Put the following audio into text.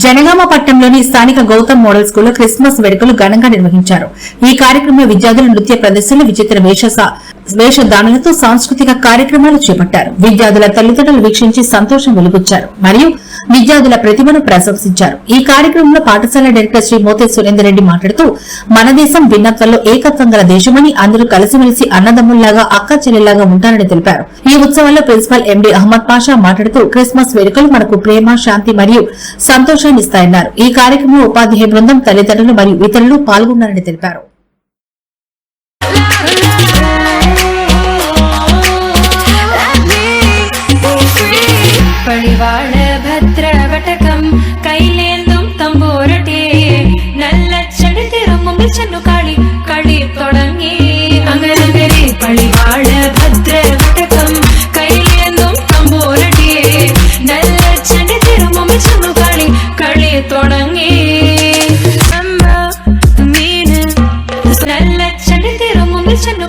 జనగామ పట్టణంలోని స్థానిక గౌతమ్ మోడల్ స్కూల్లో క్రిస్మస్ వేడుకలు ఘనంగా నిర్వహించారు. ఈ కార్యక్రమంలో విద్యార్థులు నృత్య ప్రదర్శనలు, విచిత్ర వేషధారణలతో సాంస్కృతిక కార్యక్రమాలు చేపట్టారు. విద్యార్థుల తల్లిదండ్రులు వీక్షించి సంతోషం వెలుగుచ్చారు మరియు విద్యార్థుల ప్రతిభను ప్రశంసించారు. ఈ కార్యక్రమంలో పాఠశాల డైరెక్టర్ శ్రీ మోతే సురేందర్ రెడ్డి మాట్లాడుతూ, మన దేశం భిన్నత్వంలో ఏకత్వం గల దేశమని, అందరూ కలిసిమెలిసి అన్నదమ్ముల్లాగా అక్క చెల్లెల్లాగా ఉంటారని తెలిపారు. ఈ ఉత్సవాల్లో ప్రిన్సిపల్ ఎండి అహ్మద్ పాషా మాట్లాడుతూ, క్రిస్మస్ వేడుకలు మనకు ప్రేమ, శాంతి మరియు సంతోషాన్ని ఇస్తాయన్నారు. ఈ కార్యక్రమంలో ఉపాధ్యాయ బృందం, తల్లిదండ్రులు మరియు ఇతరులు పాల్గొన్నారని తెలిపారు. പടിവാള ഭദ്രവടകം കൈലേന്തും തമ്പൂരട്ടെ നല്ല ചടുതിറുമ്പിൽ ചെന്നു കളി കളി തുടങ്ങി അങ്ങനെ പടിവാള ഭദ്രവടകം കൈലേന്തും തമ്പൂരട്ടെ നല്ല ചടുതിറുമ്പിൽ ചെന്നു കളി കളി തുടങ്ങി മീന് നല്ല ചടുതിറുമ്പിൽ ചെന്നു